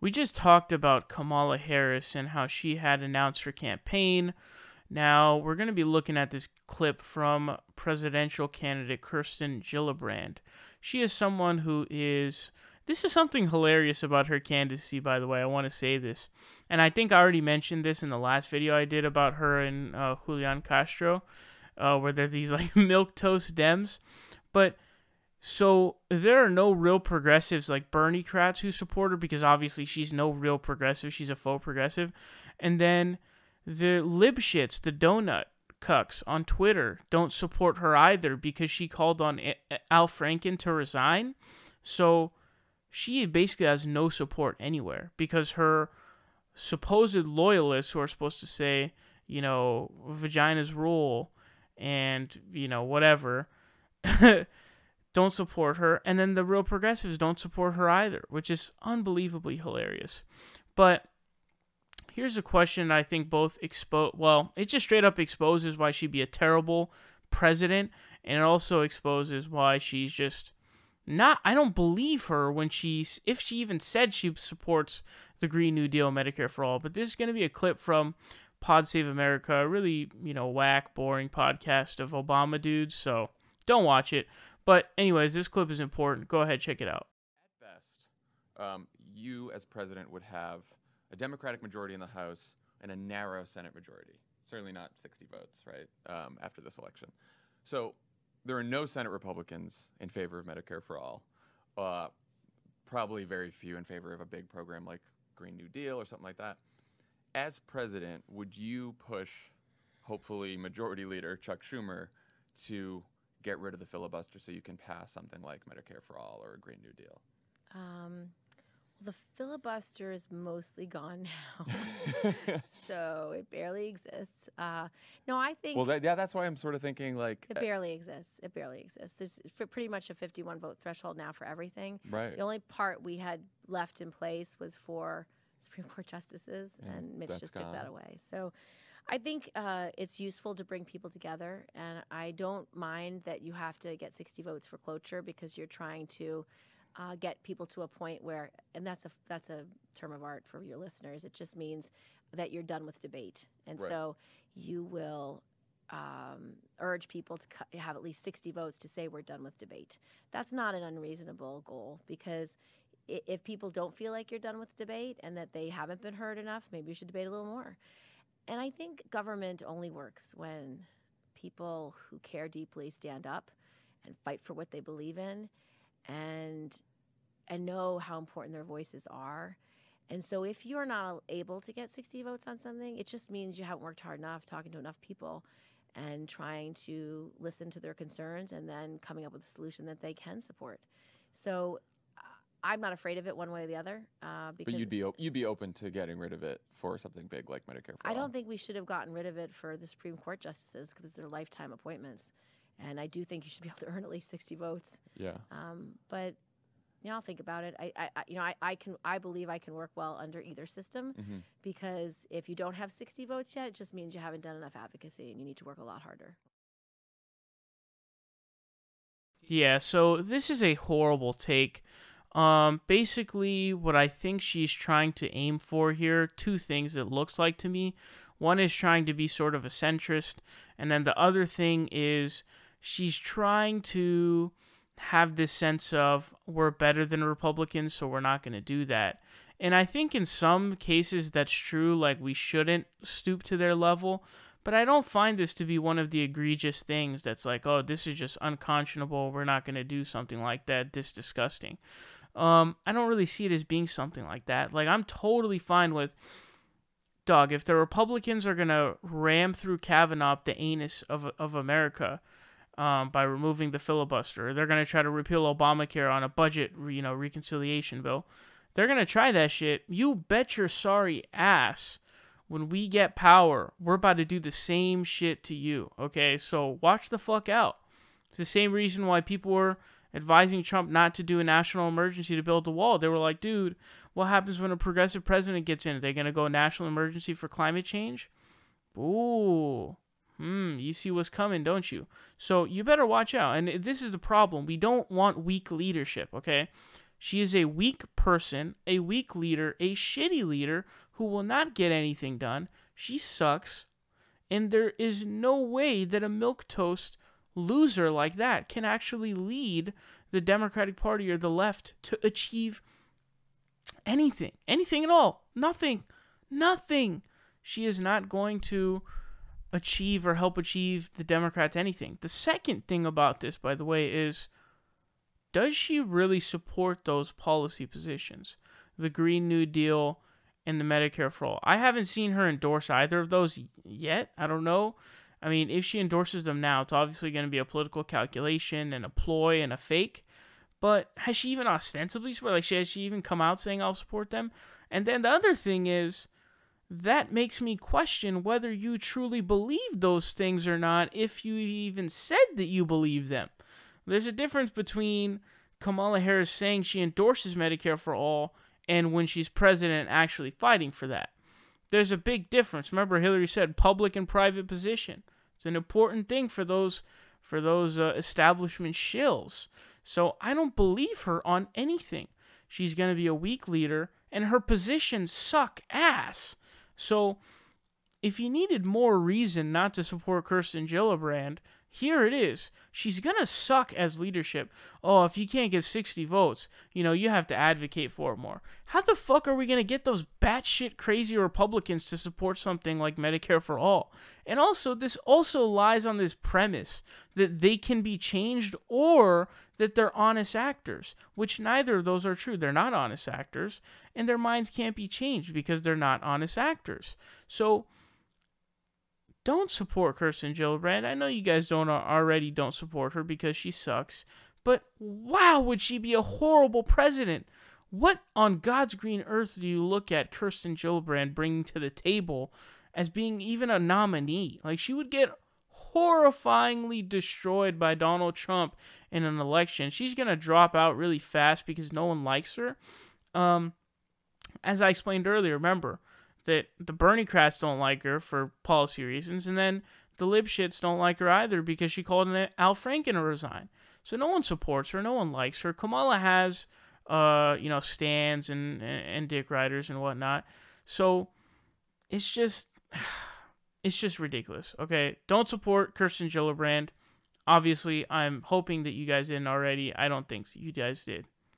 We just talked about Kamala Harris and how she had announced her campaign. Now, we're going to be looking at this clip from presidential candidate Kirsten Gillibrand. She is someone who is... This is something hilarious about her candidacy, by the way. I want to say this. And I think I already mentioned this in the last video I did about her and Julian Castro, where they're these like milquetoast Dems. But so there are no real progressives like Bernie Kratz who support her, because obviously she's no real progressive. She's a faux progressive. And then the libshits, the donut cucks on Twitter, don't support her either because she called on Al Franken to resign. So she basically has no support anywhere because her supposed loyalists who are supposed to say, you know, vaginas rule and, you know, whatever, don't support her. And then the real progressives don't support her either, which is unbelievably hilarious. But here's a question I think both it just straight up exposes why she'd be a terrible president, and it also exposes why she's just not... I don't believe her when if she even said she supports the Green New Deal, Medicare for All. But this is going to be a clip from Pod Save America, a really, whack, boring podcast of Obama dudes, so don't watch it. But anyways, this clip is important. Go ahead, check it out. At best, you as president would have a Democratic majority in the House and a narrow Senate majority. Certainly not 60 votes, right, after this election. So there are no Senate Republicans in favor of Medicare for All. Probably very few in favor of a big program like Green New Deal or something like that. As president, would you push, hopefully, Majority Leader Chuck Schumer to get rid of the filibuster so you can pass something like Medicare for All or a Green New Deal? The filibuster is mostly gone now, so it barely exists. No, I think... Well, that's why I'm sort of thinking, like... It barely exists. It barely exists. There's pretty much a 51 vote threshold now for everything. Right. The only part we had left in place was for Supreme Court justices, and Mitch just took that away. So I think it's useful to bring people together, and I don't mind that you have to get 60 votes for cloture because you're trying to get people to a point where, and that's a term of art for your listeners, it just means that you're done with debate. And right. So you will urge people to have at least 60 votes to say we're done with debate. That's not an unreasonable goal, because if people don't feel like you're done with debate and that they haven't been heard enough, maybe you should debate a little more. And I think government only works when people who care deeply stand up and fight for what they believe in, and know how important their voices are. And so if you're not able to get 60 votes on something, it just means you haven't worked hard enough talking to enough people and trying to listen to their concerns and then coming up with a solution that they can support. So I'm not afraid of it one way or the other. Because but you'd be open to getting rid of it for something big like Medicare for All? I don't think we should have gotten rid of it for the Supreme Court justices because they're lifetime appointments. And I do think you should be able to earn at least 60 votes. Yeah. But I'll think about it. I believe I can work well under either system, because if you don't have 60 votes yet, it just means you haven't done enough advocacy and you need to work a lot harder. Yeah, so this is a horrible take. Basically, what I think she's trying to aim for here, two things it looks like to me. One is trying to be sort of a centrist, and then the other thing is she's trying to have this sense of we're better than Republicans, so we're not going to do that. And I think in some cases that's true, like we shouldn't stoop to their level, but I don't find this to be one of the egregious things that's like, oh, this is just unconscionable, we're not going to do something like that, this disgusting. I don't really see it as being something like that. Like, I'm totally fine with, dog, if the Republicans are going to ram through Kavanaugh up the anus of America by removing the filibuster, they're going to try to repeal Obamacare on a budget, reconciliation bill. They're going to try that shit. You bet your sorry ass when we get power, we're about to do the same shit to you, okay? So watch the fuck out. It's the same reason why people were advising Trump not to do a national emergency to build the wall. They were like, dude, what happens when a progressive president gets in? Are they going to go national emergency for climate change? Ooh. You see what's coming, don't you? So you better watch out. And this is the problem. We don't want weak leadership, okay? She is a weak person, a weak leader, a shitty leader who will not get anything done. She sucks. And there is no way that a milquetoast loser like that can actually lead the Democratic Party or the left to achieve anything. Anything at all. Nothing. Nothing. She is not going to achieve or help achieve the Democrats anything. The second thing about this, by the way, is does she really support those policy positions? The Green New Deal and the Medicare for All. I haven't seen her endorse either of those yet. I don't know. I mean, if she endorses them now, it's obviously going to be a political calculation and a ploy and a fake. But has she even ostensibly supported? Like, has she even come out saying I'll support them? And then the other thing is, that makes me question whether you truly believe those things or not if you even said that you believe them. There's a difference between Kamala Harris saying she endorses Medicare for All and when she's president actually fighting for that. There's a big difference. Remember, Hillary said public and private position. It's an important thing for those establishment shills. So I don't believe her on anything. She's going to be a weak leader, and her positions suck ass. So if you needed more reason not to support Kirsten Gillibrand, here it is. She's going to suck as leadership. Oh, if you can't get 60 votes, you have to advocate for it more. How the fuck are we going to get those batshit crazy Republicans to support something like Medicare for All? And also, this also lies on this premise that they can be changed or that they're honest actors, which neither of those are true. They're not honest actors, and their minds can't be changed because they're not honest actors. So don't support Kirsten Gillibrand. I know you guys don't support her because she sucks, but wow, would she be a horrible president? What on God's green earth do you look at Kirsten Gillibrand bringing to the table as being even a nominee? Like, she would get horrifyingly destroyed by Donald Trump in an election. She's going to drop out really fast because no one likes her. As I explained earlier, remember that the Bernie-crats don't like her for policy reasons, and then the lib-shits don't like her either because she called Al Franken to resign. So no one supports her, no one likes her. Kamala has, stands and dick riders and whatnot. So it's just ridiculous. Okay, don't support Kirsten Gillibrand. Obviously, I'm hoping that you guys didn't already. I don't think you guys did.